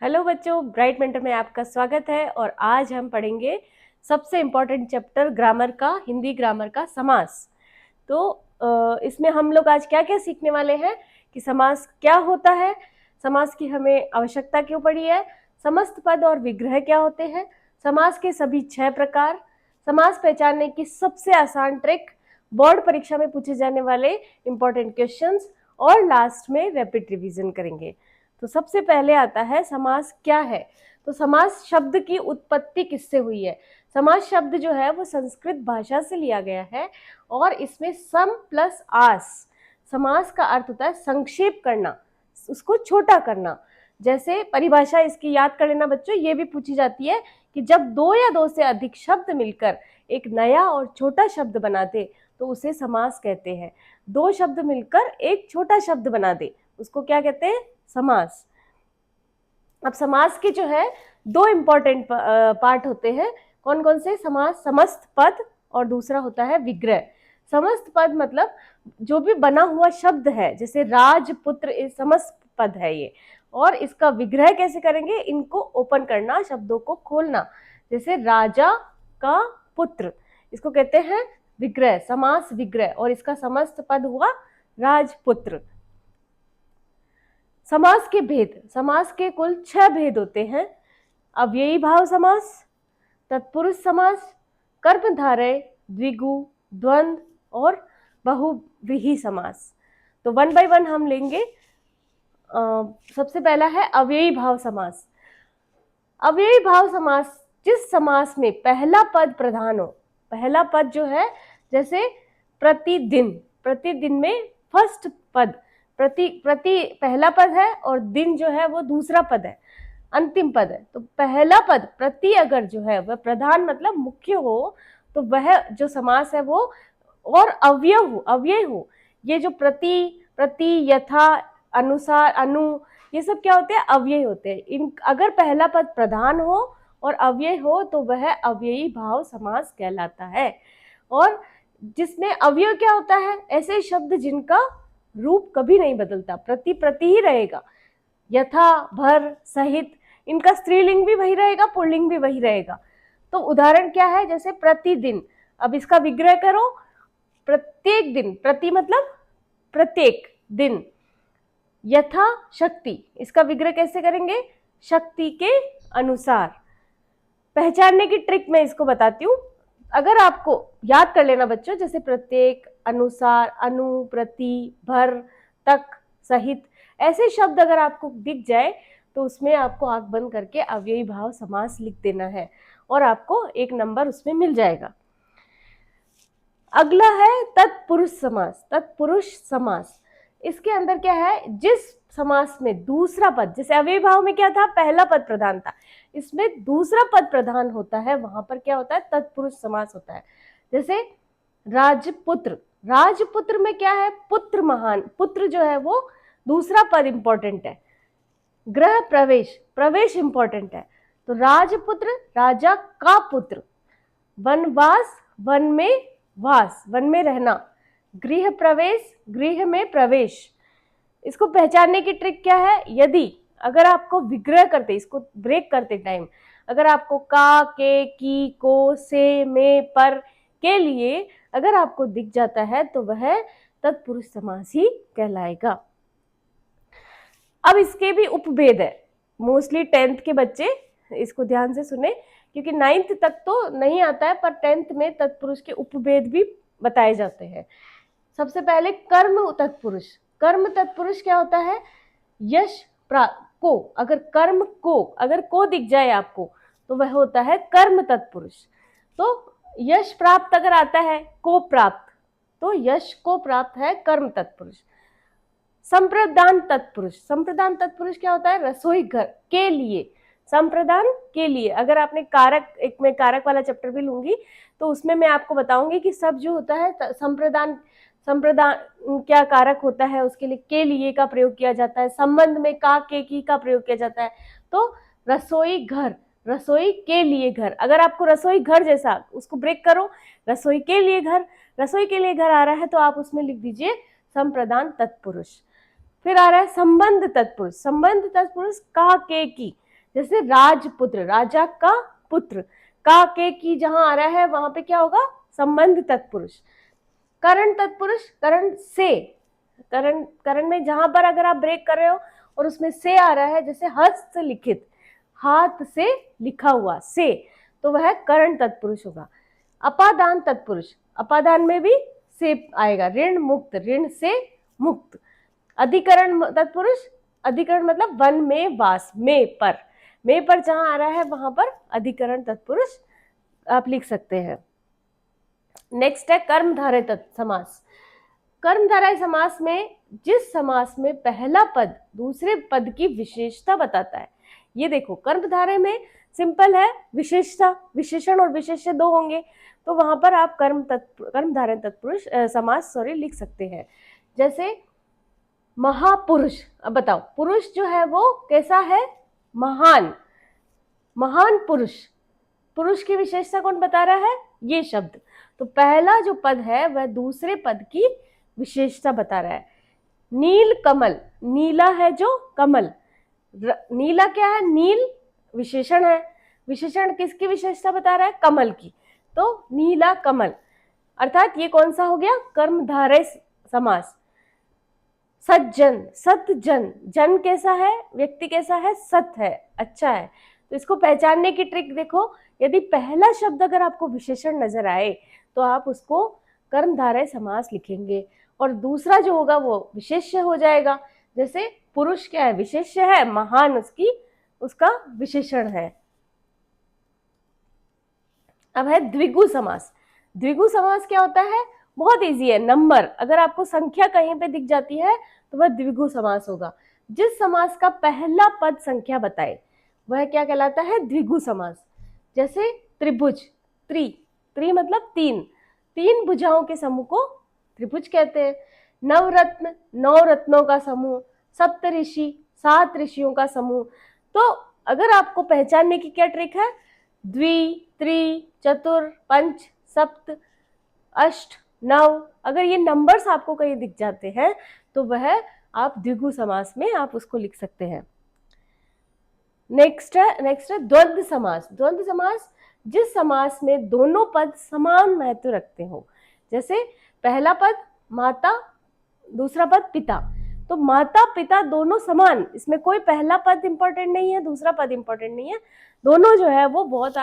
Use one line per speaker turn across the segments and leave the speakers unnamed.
Hello बच्चों, bright mentor में आपका स्वागत है। और आज हम पढ़ेंगे सबसे इम्पोर्टेंट चैप्टर ग्रामर का, हिंदी ग्रामर का समास। तो इसमें हम लोग आज क्या क्या सीखने वाले हैं कि समास क्या होता है, समास की हमें आवश्यकता क्यों पड़ी है, समस्त पद और विग्रह क्या होते हैं, समास के सभी 6 प्रकार, समास पहचानने की सबसे आसान ट्रिक, बोर्ड परीक्षा में पूछे जाने वाले इम्पोर्टेंट क्वेश्चंस और लास्ट में रैपिड रिवीजन करेंगे। तो सबसे पहले आता है समास क्या है। तो समास शब्द की उत्पत्ति किससे हुई है। समास शब्द जो है वो संस्कृत भाषा से लिया गया है और इसमें सम प्लस आस, समास का अर्थ होता है संक्षेप करना, उसको छोटा करना। जैसे परिभाषा इसकी याद कर लेना बच्चों, ये भी पूछी जाती है कि जब 2 या 2 से अधिक शब्द मिलकर एक नया और छोटा शब्द बना दे तो उसे समास कहते हैं। 2 शब्द मिलकर एक छोटा शब्द बना दे उसको क्या कहते हैं, समास। अब समास के जो है 2 इंपॉर्टेंट पार्ट होते हैं। कौन कौन से समास, समस्त पद और दूसरा होता है विग्रह। समस्त पद मतलब जो भी बना हुआ शब्द है, जैसे राजपुत्र समस्त पद है ये। और इसका विग्रह कैसे करेंगे, इनको ओपन करना, शब्दों को खोलना। जैसे राजा का पुत्र, इसको कहते हैं विग्रह, समास विग्रह। और इसका समस्त पद हुआ राजपुत्र। समास के भेद, समास के कुल 6 भेद होते हैं। अव्ययी भाव समास, तत्पुरुष समास, कर्मधारय, द्विगु, द्वंद्व और बहुव्रीहि समास। तो 1 बाय 1 हम लेंगे। सबसे पहला है अव्ययी भाव समास। अव्ययी भाव समास जिस समास में पहला पद प्रधान हो। पहला पद जो है, जैसे प्रतिदिन, प्रतिदिन में फर्स्ट पद, प्रति पहला पद है और दिन जो है वो दूसरा पद है, अंतिम पद है। तो पहला पद प्रति अगर जो है वह प्रधान मतलब मुख्य हो तो वह जो समास है वो, और अव्यय हो। ये जो प्रति, यथा, अनुसार, अनु, ये सब क्या होते हैं, अव्यय होते हैं। इन अगर पहला पद प्रधान हो और अव्यय हो तो वह अव्ययी भाव समास कहलाता है। और जिसमें अव्यय क्या होता है, ऐसे शब्द जिनका रूप कभी नहीं बदलता, प्रति ही रहेगा। यथा, भर, सहित, इनका स्त्रीलिंग भी वही रहेगा, पुल्लिंग भी वही रहेगा। तो उदाहरण क्या है, जैसे प्रतिदिन। अब इसका विग्रह करो, प्रत्येक दिन, प्रति मतलब प्रत्येक दिन। यथा शक्ति, इसका विग्रह कैसे करेंगे, शक्ति के अनुसार। पहचानने की ट्रिक मैं इसको बताती हूँ। अगर आपको याद कर लेना बच्चों, जैसे प्रत्येक, अनुसार, अनु, प्रति, भर, तक, सहित, ऐसे शब्द अगर आपको दिख जाए तो उसमें आपको आंख बंद करके अव्ययी भाव समास लिख देना है और आपको 1 नंबर उसमें मिल जाएगा। अगला है तत्पुरुष समास। तत्पुरुष समास, इसके अंदर क्या है, जिस समास में दूसरा पद, जैसे अव्ययी भाव में क्या था, पहला पद प्रधान था, इसमें दूसरा पद प्रधान होता है, वहां पर क्या होता है, तत्पुरुष समास होता है। जैसे राजपुत्र, राजपुत्र में क्या है, पुत्र महान, पुत्र जो है वो दूसरा पद इंपॉर्टेंट है। गृह प्रवेश, प्रवेश इंपॉर्टेंट है। तो राजपुत्र, राजा का पुत्र। वनवास, वन में वास, वन में रहना। गृह प्रवेश, गृह में प्रवेश। इसको पहचानने की ट्रिक क्या है, यदि अगर आपको विग्रह करते, इसको ब्रेक करते टाइम, अगर आपको का, के, की, को, से, में, पर, के लिए अगर आपको दिख जाता है तो वह तत्पुरुष समास ही कहलाएगा। अब इसके भी उपभेद है। मोस्टली 10th के बच्चे इसको ध्यान से सुने, क्योंकि 9th तक तो नहीं आता है, पर 10th में तत्पुरुष के उपभेद भी बताए जाते हैं। सबसे पहले कर्म तत्पुरुष। कर्म तत्पुरुष क्या होता है, यश को, अगर कर्म को, अगर को दिख जाए आपको तो वह होता है कर्म तत्पुरुष। तो यश प्राप्त अगर आता है, को प्राप्त, तो यश को प्राप्त है कर्म तत्पुरुष। संप्रदान तत्पुरुष, संप्रदान तत्पुरुष क्या होता है, रसोई घर के लिए, संप्रदान के लिए। अगर आपने कारक, एक मैं कारक वाला चैप्टर भी लूंगी तो उसमें मैं आपको बताऊंगी कि सब जो होता है संप्रदान, संप्रदान क्या कारक होता है, उसके लिए के लिए का प्रयोग किया जाता है। संबंध में का, के, की का प्रयोग किया जाता है। तो रसोई घर, रसोई के लिए घर। अगर आपको रसोई घर जैसा, उसको ब्रेक करो, रसोई के लिए घर, रसोई के लिए घर आ रहा है तो आप उसमें लिख दीजिए संप्रदान तत्पुरुष। फिर आ रहा है संबंध तत्पुरुष। संबंध तत्पुरुष का, के, की, जैसे राजपुत्र, राजा का पुत्र, का के की जहां आ रहा है वहां पे क्या होगा, संबंध तत्पुरुष। करण तत्पुरुष, करण से, करण में जहां पर अगर आप ब्रेक कर रहे हो और उसमें से आ रहा है, जैसे हस्त लिखित, हाथ से लिखा हुआ से, तो वह करण तत्पुरुष होगा। अपादान तत्पुरुष, अपादान में भी से आएगा, ऋण मुक्त, ऋण से मुक्त। अधिकरण तत्पुरुष, अधिकरण मतलब वन में वास, में पर जहां आ रहा है वहां पर अधिकरण तत्पुरुष आप लिख सकते हैं। नेक्स्ट है कर्मधारय समास। कर्मधारय समास में जिस समास में पहला पद दूसरे पद की विशेषता बताता है, ये देखो कर्मधारय में सिंपल है, विशेषता, विशेषण और विशेष्य दो होंगे, तो वहां पर आप कर्मधारय तत्पुरुष समास लिख सकते हैं। जैसे महापुरुष, अब बताओ पुरुष जो है वो कैसा है, महान, महान पुरुष, पुरुष की विशेषता कौन बता रहा है, ये शब्द। तो पहला जो पद है वह दूसरे पद की विशेषता बता रहा है। नील कमल, नीला है जो कमल, नीला क्या है, नील विशेषण है, विशेषण किसकी विशेषता बता रहा है, कमल की, तो नीला कमल, अर्थात ये कौन सा हो गया, कर्मधारय समास। सज्जन, सतजन, जन कैसा है, व्यक्ति कैसा है, सत है, अच्छा है। तो इसको पहचानने की ट्रिक देखो, यदि पहला शब्द अगर आपको विशेषण नजर आए तो आप उसको कर्मधारय समास लिखेंगे, और दूसरा जो होगा वो विशेष्य हो जाएगा। जैसे पुरुष क्या है, विशेष्य है, महान उसका विशेषण है। अब है द्विगु समास। द्विगु समास क्या होता है, बहुत इजी है, नंबर, अगर आपको संख्या कहीं पे दिख जाती है तो वह द्विगु समास होगा। जिस समास का पहला पद संख्या बताए वह क्या कहलाता है, द्विगु समास। जैसे त्रिभुज, त्रि मतलब तीन, तीन भुजाओं के समूह को त्रिभुज कहते हैं। नवरत्न, नौ रत्नों का समूह। सप्तऋषि, सात ऋषियों का समूह। तो अगर आपको पहचानने की क्या ट्रिक है, द्वि, त्रि, चतुर, पंच, सप्त, अष्ट, नव, अगर ये नंबर्स आपको कहीं दिख जाते हैं तो वह आप द्विगु समास में आप उसको लिख सकते हैं। नेक्स्ट है द्वंद्व समास। द्वंद्व समास जिस समास में दोनों पद समान महत्व रखते हो, जैसे पहला पद माता, दूसरा पद पिता, तो माता पिता दोनों समान, इसमें कोई पहला पद इंपॉर्टेंट नहीं है, दूसरा पद इंपॉर्टेंट नहीं है, दोनों जो है वो बहुत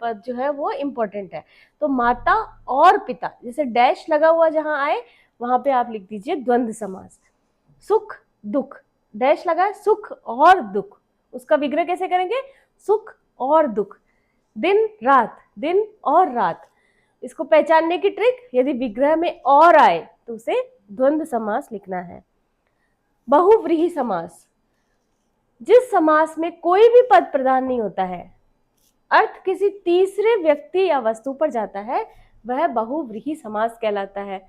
पद जो है वो इंपॉर्टेंट है। तो माता और पिता, जैसे डैश लगा हुआ जहां आए वहां पे आप लिख दीजिए द्वंद्व समास। सुख दुख, डैश लगा है, सुख और दुख, उसका विग्रह कैसे करेंगे, सुख और दुख। दिन रात, दिन और रात, इसको पहचानने की ट्रिक, यदि विग्रह में और आए तो उसे द्वंद्व समास लिखना है। बहुव्रीहि समास, जिस समास में कोई भी पद प्रधान नहीं होता है, अर्थ किसी तीसरे व्यक्ति या वस्तु पर जाता है, वह बहुव्रीहि समास कहलाता है।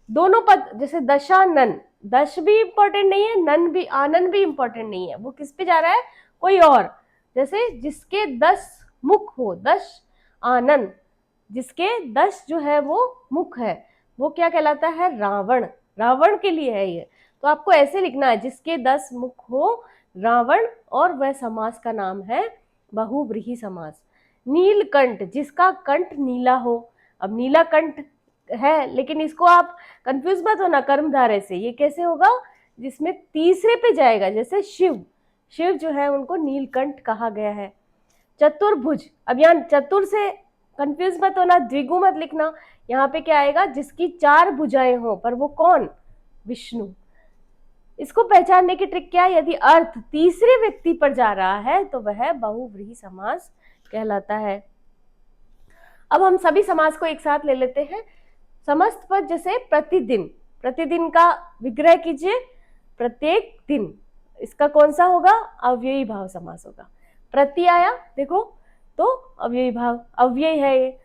दोनों पद, जैसे दशानन, दश भी इंपॉर्टेंट नहीं है, नन भी, आनंद भी इंपॉर्टेंट नहीं है, वो किस पे जा रहा है, कोई और। जैसे जिसके 10 मुख हो, दश आनंद, जिसके 10 जो है वो मुख है, वो क्या कहलाता है, रावण, रावण के लिए है ये। तो आपको ऐसे लिखना है, जिसके 10 मुख हो रावण, और वह समास का नाम है बहुव्रीहि समास। नीलकंठ, जिसका कंठ नीला हो, अब नीला कंठ है, लेकिन इसको आप कंफ्यूज मत होना कर्मधारय से, ये कैसे होगा, जिसमें तीसरे पे जाएगा, जैसे शिव, शिव जो है उनको नीलकंठ कहा गया है। चतुर्भुज, अब यहाँ चतुर से कंफ्यूज मत होना, द्विगु मत लिखना, यहाँ पे क्या आएगा, जिसकी 4 भुजाएं हो, पर वो कौन, विष्णु। इसको पहचानने की ट्रिक क्या है, यदि अर्थ तीसरे व्यक्ति पर जा रहा है तो वह बहुव्रीहि समास कहलाता है। अब हम सभी समास को एक साथ ले लेते हैं। समस्त पद, जैसे प्रतिदिन, प्रतिदिन का विग्रह कीजिए, प्रत्येक दिन, इसका कौन सा होगा, अव्ययी भाव समास होगा। प्रति आया देखो तो अव्ययी भाव, अव्यय है ये।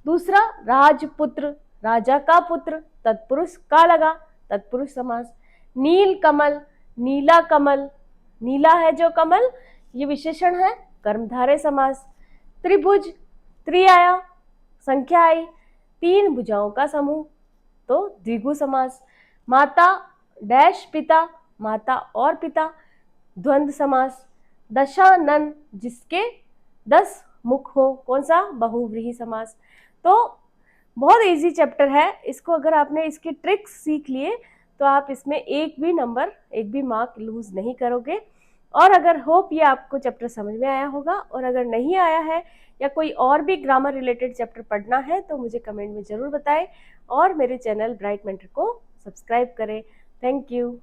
दूसरा राजपुत्र, राजा का पुत्र, तत्पुरुष का लगा, तत्पुरुष समास। नील कमल, नीला कमल, नीला है जो कमल, ये विशेषण है, कर्मधारय समास। त्रिभुज, त्रि आया, संख्या आई, 3 भुजाओं का समूह, तो द्विगु समास। माता डैश पिता, माता और पिता, द्वंद्व समास। दशानन जिसके 10 मुख हो, कौन सा? बहुव्रीहि समास। तो बहुत इजी चैप्टर है, इसको अगर आपने इसके ट्रिक्स सीख लिए तो आप इसमें एक भी नंबर, एक भी मार्क लूज नहीं करोगे। और अगर होप ये आपको चैप्टर समझ में आया होगा, और अगर नहीं आया है या कोई और भी ग्रामर रिलेटेड चैप्टर पढ़ना है तो मुझे कमेंट में ज़रूर बताएं, और मेरे चैनल ब्राइट मेंटर को सब्सक्राइब करें। Thank you.